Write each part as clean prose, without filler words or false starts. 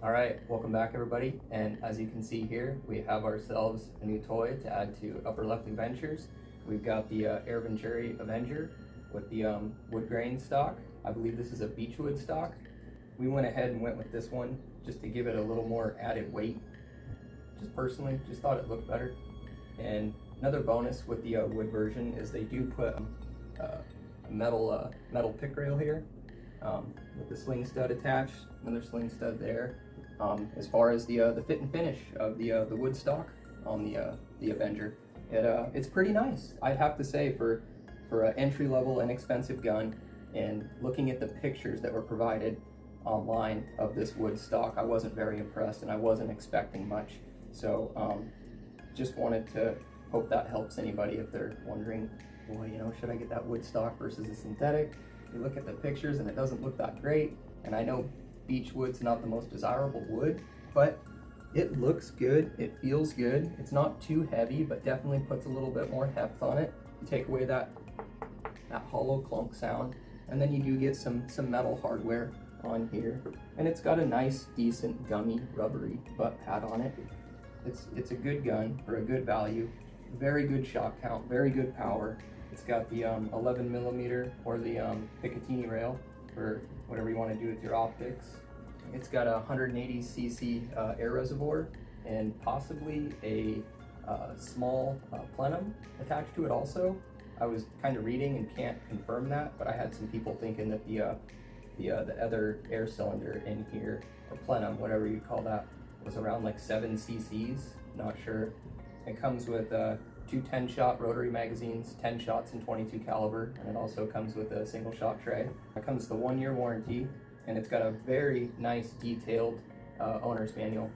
Alright, welcome back everybody, and as you can see here, we have ourselves a new toy to add to upper left adventures. We've got the Air Venturi Avenger with the wood grain stock. I believe this is a beechwood stock. We went ahead and went with this one just to give it a little more added weight. Just personally, just thought it looked better. And another bonus with the wood version is they do put a metal pick rail here with the sling stud attached, another sling stud there. As far as the fit and finish of the wood stock on the Avenger, it's pretty nice. I'd have to say for an entry level inexpensive gun, and looking at the pictures that were provided online of this wood stock, I wasn't very impressed and I wasn't expecting much. So just wanted to hope that helps anybody if they're wondering, well, you know, should I get that wood stock versus a synthetic? You look at the pictures and it doesn't look that great, and I know beechwood's not the most desirable wood, but it looks good, it feels good. It's not too heavy, but definitely puts a little bit more heft on it. You take away that hollow clunk sound, and then you do get some metal hardware on here, and it's got a nice, decent Gummy rubbery butt pad on it. It's a good gun for a good value, very good shot count, very good power. It's got the 11mm or the Picatinny rail for whatever you want to do with your optics. It's got a 180cc Air Reservoir and possibly a small plenum attached to it also. I was kind of reading and can't confirm that, but I had some people thinking that the other air cylinder in here, or plenum, whatever you call that, was around like 7 cc's, not sure. It comes with two 10-shot rotary magazines, 10 shots in 22 caliber, and it also comes with a single shot tray. It comes with a 1-year warranty, and it's got a very nice detailed owner's manual.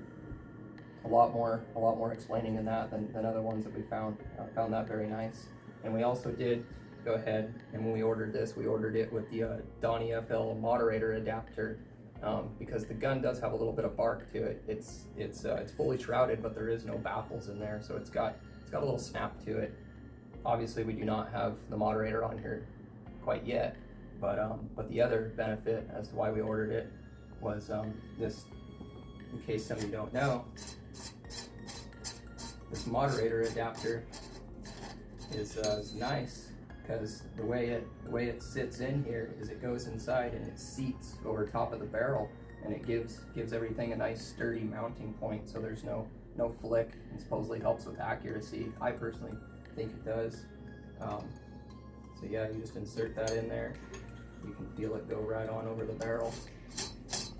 A lot more explaining in that than other ones that we found. Found that very nice. And we also did go ahead, and when we ordered this, we ordered it with the Donnie FL Moderator adapter, because the gun does have a little bit of bark to it. It's fully shrouded, but there is no baffles in there, so it's got a little snap to it. Obviously, we do not have the Moderator on here quite yet, but the other benefit as to why we ordered it was this. In case some of you don't know, this Moderator adapter is nice because the way it sits in here is it goes inside and it seats over top of the barrel, and it gives everything a nice sturdy mounting point, so there's no flick, and supposedly helps with accuracy. I personally think it does. So yeah, you just insert that in there. You can feel it go right on over the barrel.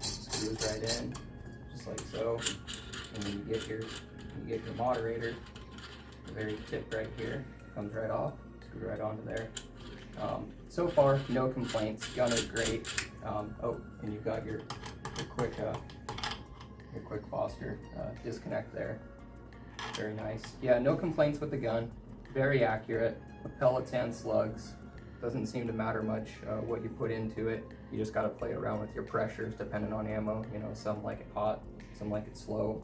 Screws right in, just like so. And then you get your Moderator, the very tip right here, comes right off, screw right onto there. So far, no complaints. Gun is great. Oh, and you've got your quick Foster disconnect there. Very nice. Yeah, no complaints with the gun. Very accurate with pellets and slugs. Doesn't seem to matter much what you put into it. You just got to play around with your pressures depending on ammo. You know, some like it hot, some like it slow.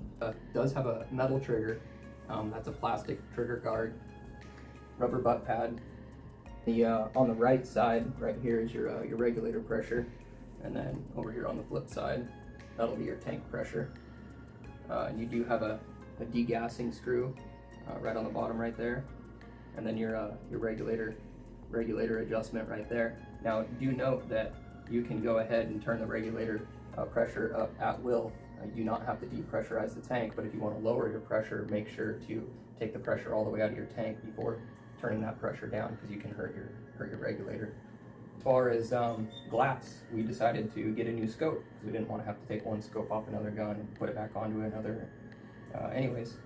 Does have a metal trigger. That's a plastic trigger guard. Rubber butt pad. On the right side, right here is your regulator pressure, and then over here on the flip side, that'll be your tank pressure. And you do have a degassing screw right on the bottom right there, and then your regulator adjustment right there. Now, do note that you can go ahead and turn the regulator pressure up at will. You do not have to depressurize the tank, but if you want to lower your pressure, make sure to take the pressure all the way out of your tank before turning that pressure down, because you can hurt your regulator. As far as glass, we decided to get a new scope because we didn't want to have to take one scope off another gun and put it back onto another. Anyways,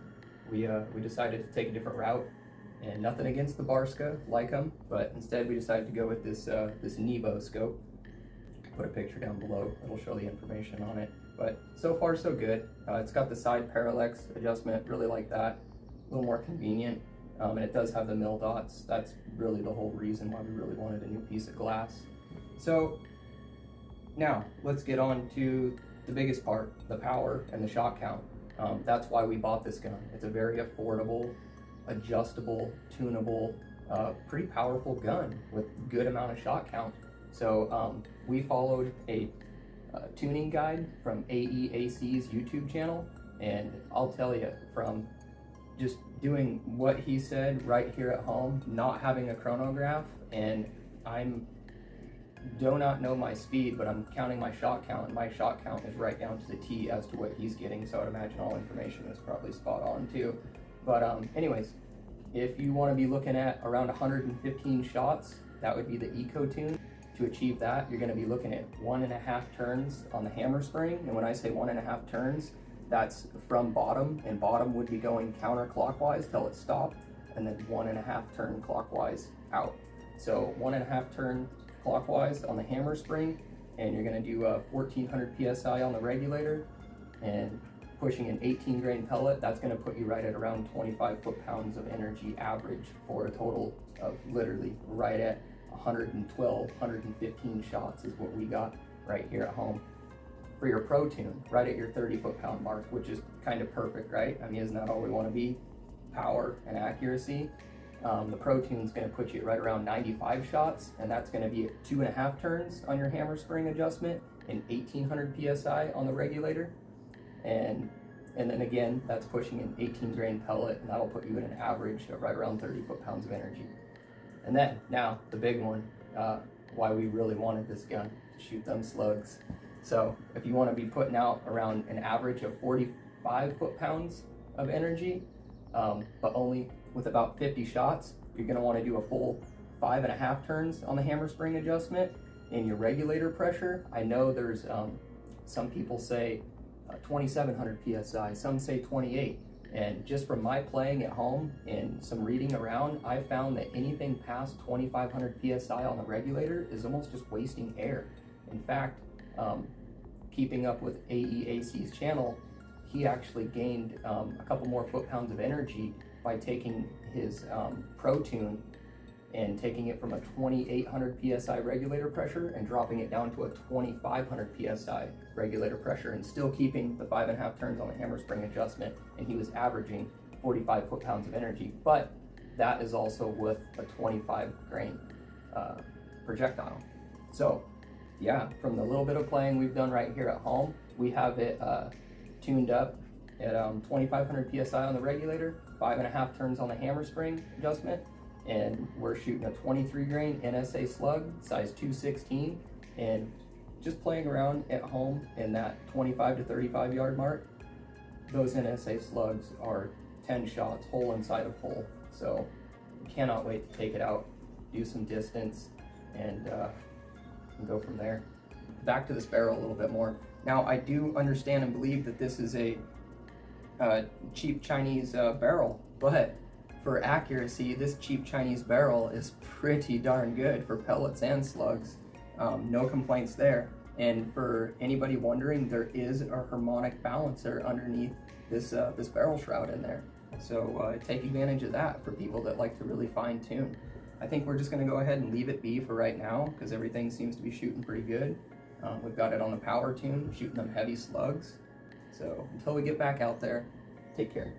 we decided to take a different route, and nothing against the Barska, like them, but instead we decided to go with this Nebo scope. Put a picture down below, it'll show the information on it. But so far so good. It's got the side parallax adjustment, really like that. A little more convenient. And it does have the mil dots. That's really the whole reason why we really wanted a new piece of glass. So now let's get on to the biggest part, the power and the shot count. That's why we bought this gun. It's a very affordable, adjustable, tunable, pretty powerful gun with good amount of shot count. So we followed a tuning guide from AEAC's YouTube channel, and I'll tell you, from just doing what he said right here at home, not having a chronograph, and do not know my speed, but I'm counting my shot count, and my shot count is right down to the T as to what he's getting, so I'd imagine all information is probably spot on too. But anyways, if you want to be looking at around 115 shots, that would be the eco tune. To achieve that, you're going to be looking at 1.5 turns on the hammer spring, and when I say 1.5 turns, that's from bottom, and bottom would be going counterclockwise till it stopped, and then 1.5 turn clockwise out. So 1.5 turn clockwise on the hammer spring, and you're going to do 1400 psi on the regulator, and pushing an 18 grain pellet, that's going to put you right at around 25 foot-pounds of energy average for a total of literally right at 112, 115 shots is what we got right here at home. For your Pro Tune, right at your 30 foot-pound mark, which is kind of perfect, right? I mean, isn't that all we want to be? Power and accuracy. The Pro Tune's going to put you right around 95 shots, and that's going to be at 2.5 turns on your hammer spring adjustment and 1800 psi on the regulator. And then again, that's pushing an 18 grain pellet, and that'll put you at an average of right around 30 foot-pounds of energy. And then, now, the big one, why we really wanted this gun, to shoot them slugs. So, if you want to be putting out around an average of 45 foot-pounds of energy, but only with about 50 shots, you're going to want to do a full 5.5 turns on the hammer spring adjustment. And your regulator pressure, I know there's, some people say 2700 psi, some say 28. And just from my playing at home and some reading around, I found that anything past 2500 psi on the regulator is almost just wasting air. In fact, keeping up with AEAC's channel, he actually gained a couple more foot-pounds of energy by taking his Pro Tune and taking it from a 2800 psi regulator pressure and dropping it down to a 2500 psi regulator pressure, and still keeping the 5.5 turns on the hammer spring adjustment, and he was averaging 45 foot-pounds of energy. But that is also with a 25 grain projectile. So yeah, from the little bit of playing we've done right here at home, we have it tuned up at 2500 psi on the regulator, 5.5 turns on the hammer spring adjustment, and we're shooting a 23 grain NSA slug, size 216, and just playing around at home in that 25 to 35 yard mark. Those NSA slugs are 10 shots, hole inside of hole. So cannot wait to take it out, do some distance, and go from there. Back to this barrel a little bit more. Now, I do understand and believe that this is a cheap Chinese barrel, but for accuracy, this cheap Chinese barrel is pretty darn good for pellets and slugs. No complaints there. And for anybody wondering, there is a harmonic balancer underneath this this barrel shroud in there. So take advantage of that for people that like to really fine tune. I think we're just going to go ahead and leave it be for right now, because everything seems to be shooting pretty good. We've got it on the power tune, shooting them heavy slugs. So until we get back out there, take care.